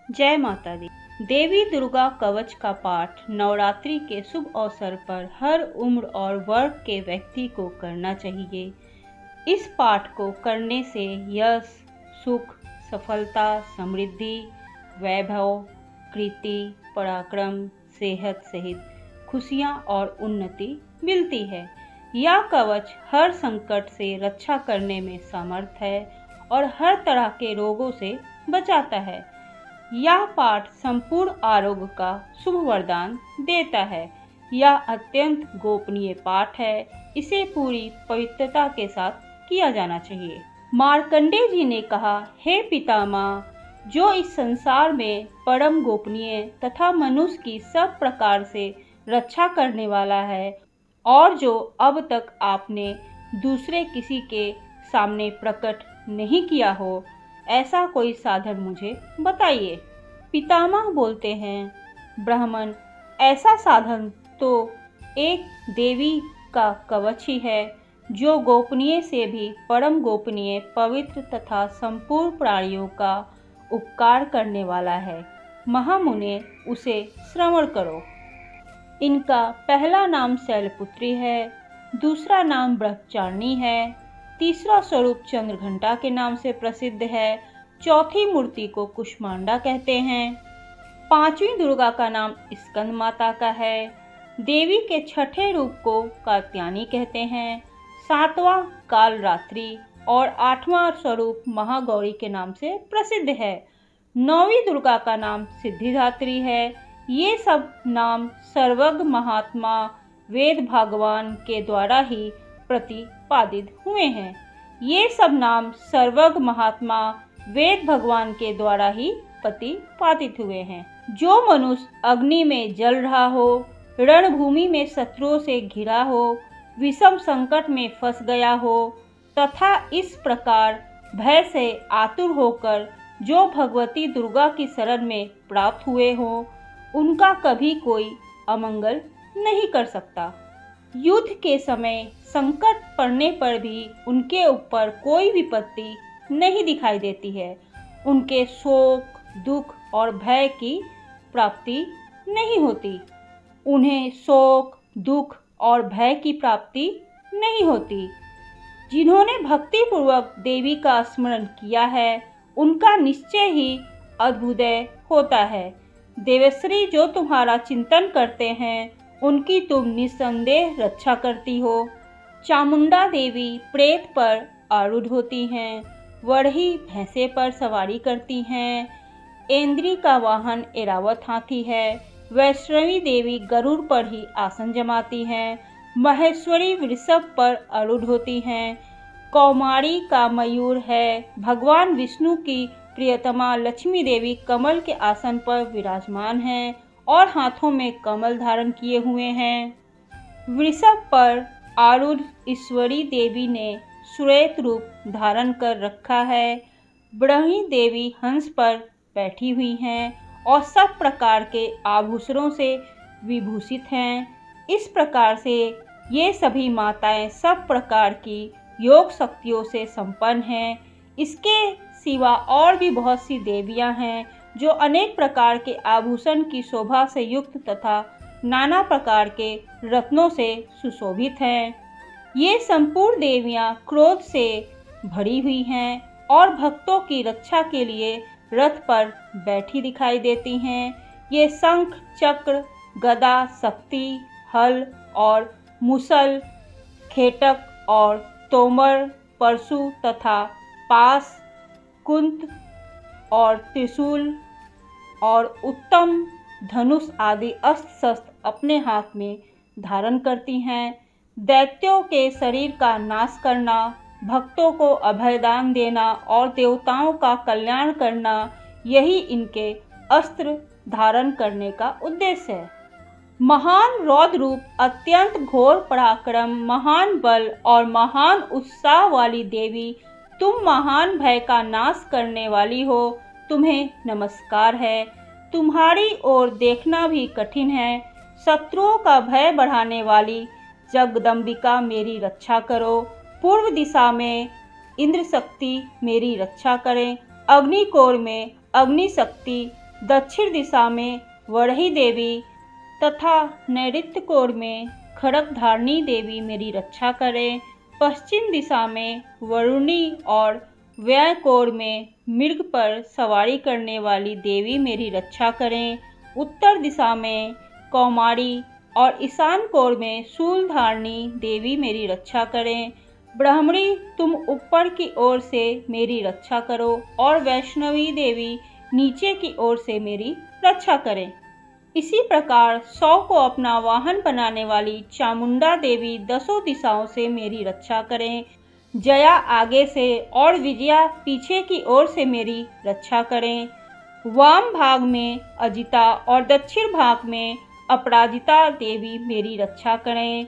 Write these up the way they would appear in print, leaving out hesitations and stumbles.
जय माता दी। देवी दुर्गा कवच का पाठ नवरात्रि के शुभ अवसर पर हर उम्र और वर्ग के व्यक्ति को करना चाहिए। इस पाठ को करने से यश, सुख, सफलता, समृद्धि, वैभव, कीर्ति, पराक्रम, सेहत सहित खुशियां और उन्नति मिलती है। यह कवच हर संकट से रक्षा करने में समर्थ है और हर तरह के रोगों से बचाता है। यह पाठ संपूर्ण आरोग्य का शुभ वरदान देता है। यह अत्यंत गोपनीय पाठ है। इसे पूरी पवित्रता के साथ किया जाना चाहिए। मार्कंडेय जी ने कहा, हे पितामह, जो इस संसार में परम गोपनीय तथा मनुष्य की सब प्रकार से रक्षा करने वाला है और जो अब तक आपने दूसरे किसी के सामने प्रकट नहीं किया हो, ऐसा कोई साधन मुझे बताइए। पितामह बोलते हैं, ब्राह्मण, ऐसा साधन तो एक देवी का कवच ही है, जो गोपनीय से भी परम गोपनीय, पवित्र तथा संपूर्ण प्राणियों का उपकार करने वाला है। महामुने, उसे श्रवण करो। इनका पहला नाम शैलपुत्री है, दूसरा नाम ब्रह्मचारिणी है, तीसरा स्वरूप चंद्रघंटा के नाम से प्रसिद्ध है, चौथी मूर्ति को कुष्मांडा कहते हैं, पांचवी दुर्गा का नाम स्कंद माता का है, देवी के छठे रूप को कात्यायनी कहते हैं, सातवां कालरात्रि और आठवां स्वरूप महागौरी के नाम से प्रसिद्ध है। नौवीं दुर्गा का नाम सिद्धिदात्री है। ये सब नाम सर्वज्ञ महात्मा वेद भगवान के द्वारा ही प्रतिपादित हुए हैं। ये सब नाम सर्वज्ञ महात्मा वेद भगवान के द्वारा ही प्रतिपादित हुए हैं। जो मनुष्य अग्नि में जल रहा हो, रणभूमि में शत्रुओं से घिरा हो, विषम संकट में फंस गया हो तथा इस प्रकार भय से आतुर होकर जो भगवती दुर्गा की शरण में प्राप्त हुए हो, उनका कभी कोई अमंगल नहीं कर सकता। युद्ध के समय संकट पड़ने पर भी उनके ऊपर कोई विपत्ति नहीं दिखाई देती है। उनके शोक, दुख और भय की प्राप्ति नहीं होती। उन्हें शोक, दुख और भय की प्राप्ति नहीं होती। जिन्होंने भक्ति पूर्वक देवी का स्मरण किया है, उनका निश्चय ही अभ्युदय होता है। देवश्री, जो तुम्हारा चिंतन करते हैं, उनकी तुम निस्संदेह रक्षा करती हो। चामुंडा देवी प्रेत पर आरूढ़ होती हैं, वरही भैंसे पर सवारी करती हैं, ऐन्द्री का वाहन ऐरावत हाथी है, वैष्णवी देवी गरुड़ पर ही आसन जमाती हैं, महेश्वरी वृषभ पर आरूढ़ होती हैं, कौमारी का मयूर है, भगवान विष्णु की प्रियतमा लक्ष्मी देवी कमल के आसन पर विराजमान हैं और हाथों में कमल धारण किए हुए हैं। वृषभ पर आरूढ़ ईश्वरी देवी ने श्वेत रूप धारण कर रखा है। ब्रह्मी देवी हंस पर बैठी हुई हैं और सब प्रकार के आभूषणों से विभूषित हैं। इस प्रकार से ये सभी माताएं सब प्रकार की योग शक्तियों से संपन्न हैं। इसके सिवा और भी बहुत सी देवियां हैं जो अनेक प्रकार के आभूषण की शोभा से युक्त तथा नाना प्रकार के रत्नों से सुशोभित हैं। ये संपूर्ण देवियां क्रोध से भरी हुई हैं और भक्तों की रक्षा के लिए रथ पर बैठी दिखाई देती हैं। ये शंख, चक्र, गदा, शक्ति, हल और मुसल, खेटक और तोमर, परशु तथा पास, कुंत और त्रिशूल और उत्तम धनुष आदि अस्त्र शस्त्र अपने हाथ में धारण करती हैं। दैत्यों के शरीर का नाश करना, भक्तों को अभयदान देना और देवताओं का कल्याण करना, यही इनके अस्त्र धारण करने का उद्देश्य है। महान रौद्र रूप, अत्यंत घोर पराक्रम, महान बल और महान उत्साह वाली देवी, तुम महान भय का नाश करने वाली हो। तुम्हें नमस्कार है। तुम्हारी ओर देखना भी कठिन है। शत्रुओं का भय बढ़ाने वाली जगदम्बिका, मेरी रक्षा करो। पूर्व दिशा में इंद्र शक्ति मेरी रक्षा करें। अग्निकोर में अग्नि शक्ति दक्षिण दिशा में वरही देवी तथा नैऋत्य कोण में खड़ग धारणी देवी मेरी रक्षा करें। पश्चिम दिशा में वरुणी और व्यय कोण में मृग पर सवारी करने वाली देवी मेरी रक्षा करें। उत्तर दिशा में कौमारी और ईशान कोण में शूल धारणी देवी मेरी रक्षा करें। ब्राह्मणी तुम ऊपर की ओर से मेरी रक्षा करो और वैष्णवी देवी नीचे की ओर से मेरी रक्षा करें। इसी प्रकार 100 को अपना वाहन बनाने वाली चामुंडा देवी 10 दिशाओं से मेरी रक्षा करें। जया आगे से और विजया पीछे की ओर से मेरी रक्षा करें। वाम भाग में अजिता और दक्षिण भाग में अपराजिता देवी मेरी रक्षा करें।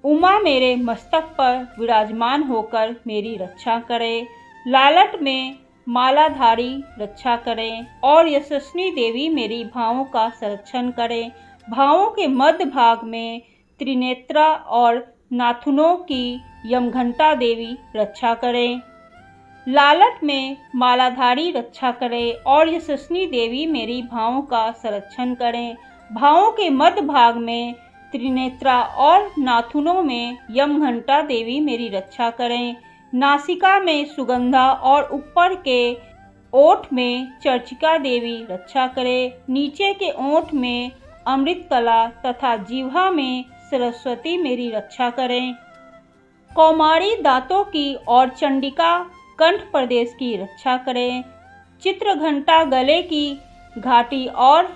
उमा मेरे मस्तक पर विराजमान होकर मेरी रक्षा करें। लालट में मालाधारी रक्षा करें और यशस्वी देवी मेरी भावों का संरक्षण करें। भावों के मध्य भाग में त्रिनेत्रा और नाथुनों की यमघंटा देवी रक्षा करें। लालट में मालाधारी रक्षा करें और यशस्वी देवी मेरी भावों का संरक्षण करें। भावों के मध्य भाग में त्रिनेत्रा और नाथुनों में यमघंटा देवी मेरी रक्षा करें। नासिका में सुगंधा और ऊपर के ओठ में चर्चिका देवी रक्षा करें। नीचे के ओठ में अमृतकला तथा जिह्वा में सरस्वती मेरी रक्षा करें। कौमारी दांतों की और चंडिका कंठ प्रदेश की रक्षा करें। चित्रघंटा गले की घाटी और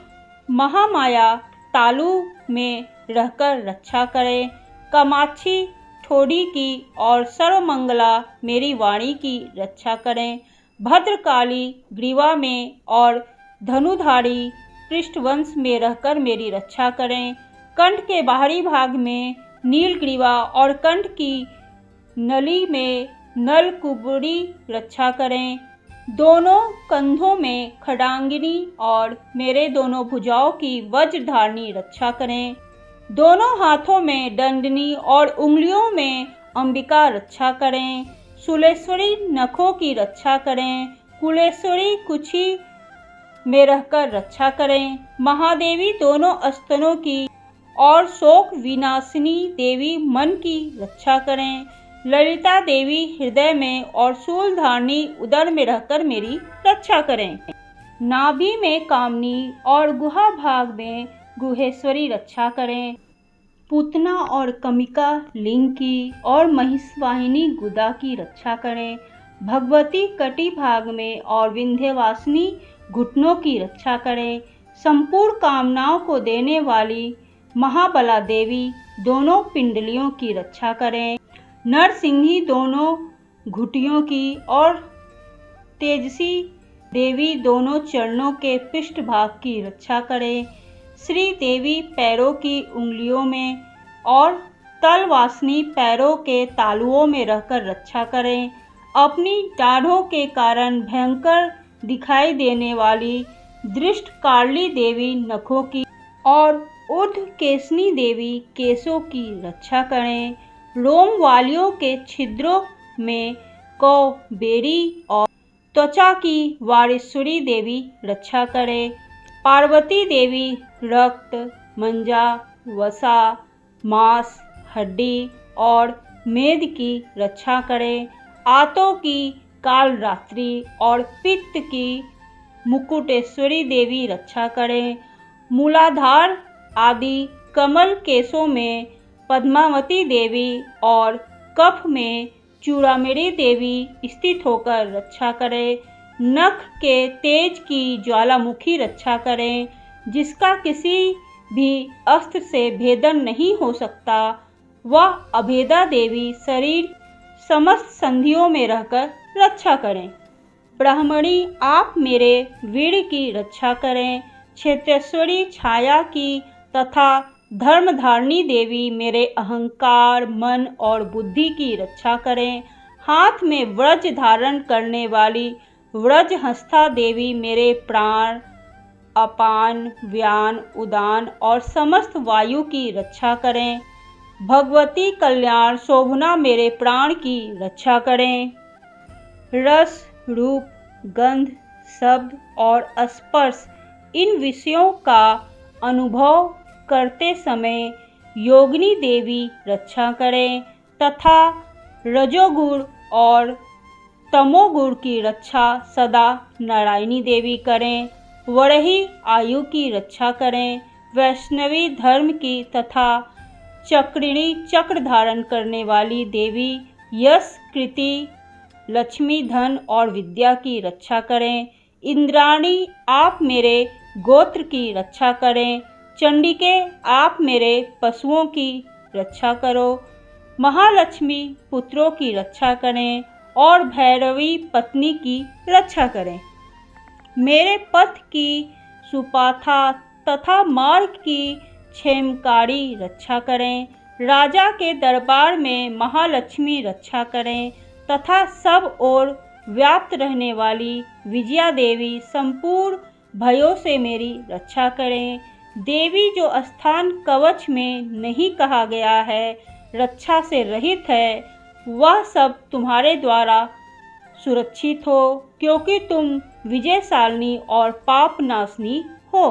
महामाया तालु में रहकर रक्षा करें। कामाक्षी ठोड़ी की और सर्वमंगला मेरी वाणी की रक्षा करें। भद्रकाली ग्रीवा में और धनुधारी पृष्ठवंश में रहकर मेरी रक्षा करें। कंठ के बाहरी भाग में नीलग्रीवा और कंठ की नली में नलकुबरी रक्षा करें। दोनों कंधों में खडांगिनी और मेरे दोनों भुजाओं की वज्रधारणी रक्षा करें। दोनों हाथों में दंडनी और उंगलियों में अंबिका रक्षा करें। शूलेश्वरी नखों की रक्षा करें। कुलेश्वरी कुची में रहकर रक्षा करें। महादेवी दोनों स्तनों की और शोक विनाशिनी देवी मन की रक्षा करें। ललिता देवी हृदय में और शूलधारणी उदर में रहकर मेरी रक्षा करें। नाभि में कामनी और गुहा भाग में गुहेश्वरी रक्षा करें। पूतना और कमिका लिंग की और महिषवाहिनी गुदा की रक्षा करें। भगवती कटी भाग में और विंध्यवासिनी घुटनों की रक्षा करें। संपूर्ण कामनाओं को देने वाली महाबला देवी दोनों पिंडलियों की रक्षा करें। नरसिंही दोनों घुटियों की और तेजसी देवी दोनों चरणों के पृष्ठभाग की रक्षा करें। श्री देवी पैरों की उंगलियों में और तलवासनी पैरों के तालुओं में रहकर रक्षा करें। अपनी डाढ़ों के कारण भयंकर दिखाई देने वाली दृष्ट कारली देवी नखों की और ऊर्ध्व केशनी देवी केशों की रक्षा करें। रोम वालियों के छिद्रों में कौबेरी और त्वचा की वारेश्वरी देवी रक्षा करें। पार्वती देवी रक्त, मंजा, वसा, मांस, हड्डी और मेद की रक्षा करें। आतों की कालरात्रि और पित्त की मुकुटेश्वरी देवी रक्षा करें। मूलाधार आदि कमल केशों में पद्मावती देवी और कफ में चूड़ामणि देवी स्थित होकर रक्षा करें। नख के तेज की ज्वालामुखी रक्षा करें, जिसका किसी भी अस्त्र से भेदन नहीं हो सकता। वह अभेदा देवी शरीर समस्त संधियों में रहकर रक्षा करें। ब्राह्मणी आप मेरे वीर की रक्षा करें। क्षेत्रेश्वरी छाया की तथा धर्मधारिणी देवी मेरे अहंकार, मन और बुद्धि की रक्षा करें। हाथ में व्रज धारण करने वाली व्रजहस्ता देवी मेरे प्राण, अपान, व्यान, उदान और समस्त वायु की रक्षा करें। भगवती कल्याण शोभना मेरे प्राण की रक्षा करें। रस, रूप, गंध, शब्द और स्पर्श इन विषयों का अनुभव करते समय योगिनी देवी रक्षा करें तथा रजोगुण और तमोगुण की रक्षा सदा नारायणी देवी करें। वरही आयु की रक्षा करें, वैष्णवी धर्म की तथा चक्रिणी चक्र धारण करने वाली देवी यश कृति लक्ष्मी धन और विद्या की रक्षा करें। इंद्राणी आप मेरे गोत्र की रक्षा करें। चंडिके आप मेरे पशुओं की रक्षा करो। महालक्ष्मी पुत्रों की रक्षा करें और भैरवी पत्नी की रक्षा करें। मेरे पथ की सुपाथा तथा मार्ग की क्षेमकारी रक्षा करें। राजा के दरबार में महालक्ष्मी रक्षा करें तथा सब ओर व्याप्त रहने वाली विजया देवी संपूर्ण भयों से मेरी रक्षा करें। देवी जो स्थान कवच में नहीं कहा गया है, रक्षा से रहित है, वह सब तुम्हारे द्वारा सुरक्षित हो, क्योंकि तुम विजयशालिनी और पापनाशनी हो।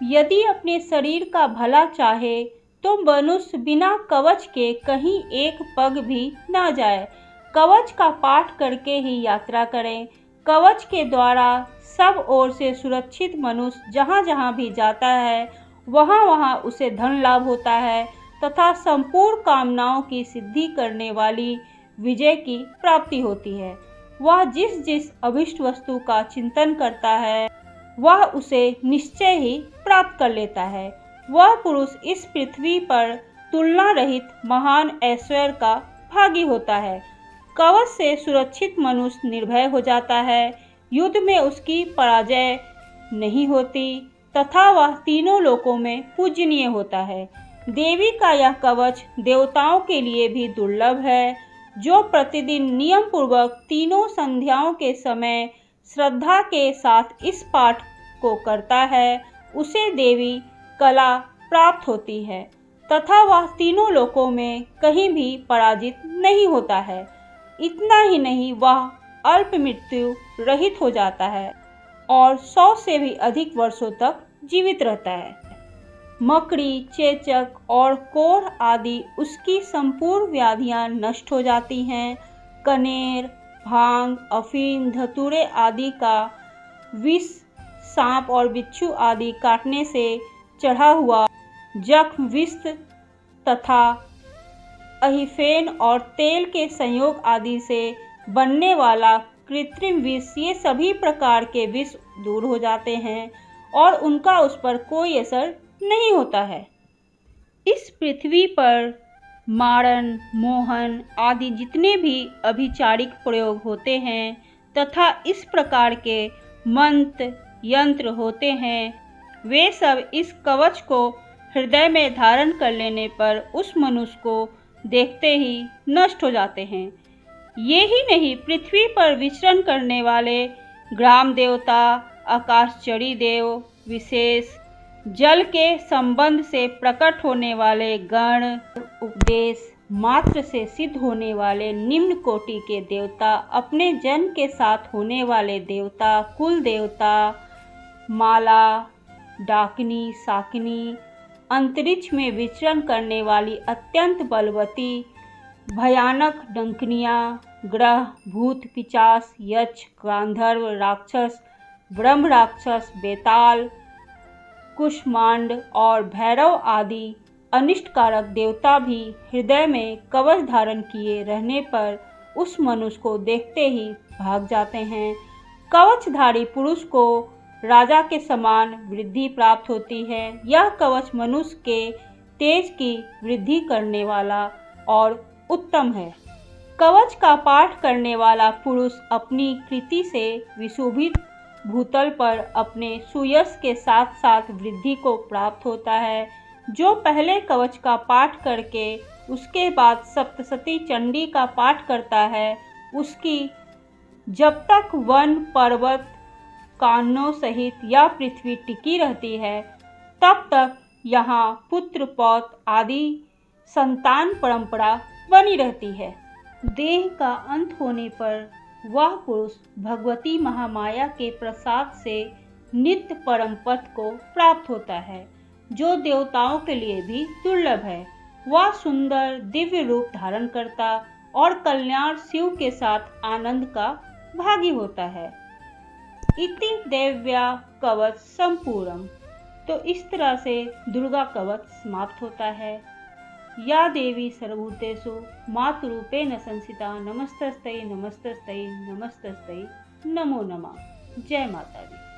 यदि अपने शरीर का भला चाहे तो मनुष्य बिना कवच के कहीं एक पग भी ना जाए। कवच का पाठ करके ही यात्रा करें। कवच के द्वारा सब ओर से सुरक्षित मनुष्य जहाँ जहाँ भी जाता है वहाँ वहाँ उसे धन लाभ होता है तथा संपूर्ण कामनाओं की सिद्धि करने वाली विजय की प्राप्ति होती है। वह जिस जिस अभिष्ट वस्तु का चिंतन करता है वह उसे निश्चय ही प्राप्त कर लेता है। वह पुरुष इस पृथ्वी पर तुलना रहित महान ऐश्वर्य का भागी होता है। कवच से सुरक्षित मनुष्य निर्भय हो जाता है। युद्ध में उसकी पराजय नहीं होती तथा वह तीनों लोकों में पूजनीय होता है। देवी का यह कवच देवताओं के लिए भी दुर्लभ है। जो प्रतिदिन नियम पूर्वक तीनों संध्याओं के समय श्रद्धा के साथ इस पाठ को करता है उसे देवी कला प्राप्त होती है तथा वह तीनों लोकों में कहीं भी पराजित नहीं होता है। इतना ही नहीं, वह अल्प मृत्यु रहित हो जाता है और 100 से भी अधिक वर्षों तक जीवित रहता है। मकड़ी, चेचक और कोढ़ आदि उसकी संपूर्ण व्याधियां नष्ट हो जाती हैं। कनेर, भांग, अफीम, धतूरे आदि का विष, सांप और बिच्छू आदि काटने से चढ़ा हुआ जख्म, विष तथा अहिफेन और तेल के संयोग आदि से बनने वाला कृत्रिम विष, ये सभी प्रकार के विष दूर हो जाते हैं और उनका उस पर कोई असर नहीं होता है। इस पृथ्वी पर मारण, मोहन आदि जितने भी अभिचारिक प्रयोग होते हैं तथा इस प्रकार के मंत्र यंत्र होते हैं, वे सब इस कवच को हृदय में धारण कर लेने पर उस मनुष्य को देखते ही नष्ट हो जाते हैं। ये ही नहीं, पृथ्वी पर विचरण करने वाले ग्राम देवता, आकाशचरी देव, विशेष जल के संबंध से प्रकट होने वाले गण, उपदेश मात्र से सिद्ध होने वाले निम्न कोटि के देवता, अपने जन के साथ होने वाले देवता, कुल देवता, माला, डाकिनी, साकिनी, अंतरिक्ष में विचरण करने वाली अत्यंत बलवती भयानक डंकनियाँ, ग्रह, भूत, पिशाच, यक्ष, गांधर्व, राक्षस, ब्रह्म राक्षस, बेताल, कुष्मांड और भैरव आदि अनिष्टकारक देवता भी हृदय में कवच धारण किए रहने पर उस मनुष्य को देखते ही भाग जाते हैं। कवचधारी पुरुष को राजा के समान वृद्धि प्राप्त होती है। यह कवच मनुष्य के तेज की वृद्धि करने वाला और उत्तम है। कवच का पाठ करने वाला पुरुष अपनी कृति से विशोभित भूतल पर अपने सुयश के साथ साथ वृद्धि को प्राप्त होता है। जो पहले कवच का पाठ करके उसके बाद सप्तशती चंडी का पाठ करता है, उसकी जब तक वन, पर्वत, कानों सहित यह पृथ्वी टिकी रहती है, तब तक यहाँ पुत्र पौत्र आदि संतान परंपरा बनी रहती है। देह का अंत होने पर वह पुरुष भगवती महामाया के प्रसाद से नित्य परम पद को प्राप्त होता है, जो देवताओं के लिए भी दुर्लभ है। वह सुंदर दिव्य रूप धारण करता और कल्याण शिव के साथ आनंद का भागी होता है। इति देव्या कवच संपूर्णम। तो इस तरह से दुर्गा कवच समाप्त होता है। या देवी सर्वभूतेषु मातृरूपेण संस्थिता नमस्तस्यै नमस्तस्यै नमस्तस्यै नमो नमः। जय माता दी।